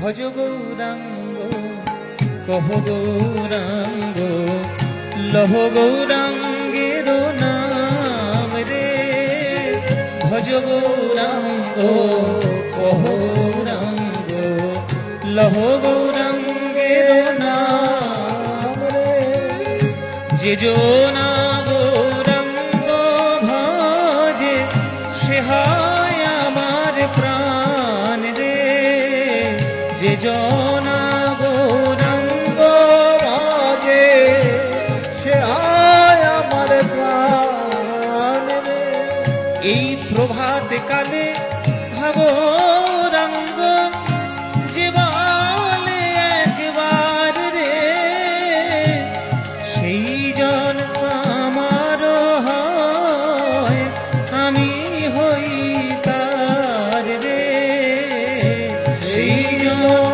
ভজ গৌরাঙ্গ কহ গৌরাঙ্গ লহ গৌরাঙ্গের নাম রে। ভজ গৌরাঙ্গ কহ গৌরাঙ্গ লহ গৌরাঙ্গের নাম রে। যে জনা গৌরাঙ্গ ভজে সে হয় আমার প্রাণ রে। যে জনা গৌরাঙ্গ ভজে সে হয় আমার প্রাণ রে। এই প্রভাত কালে গৌরাঙ্গ যে বলে একবার রে, সেই জন আমার হয় আমি হই তার রে। সেই জন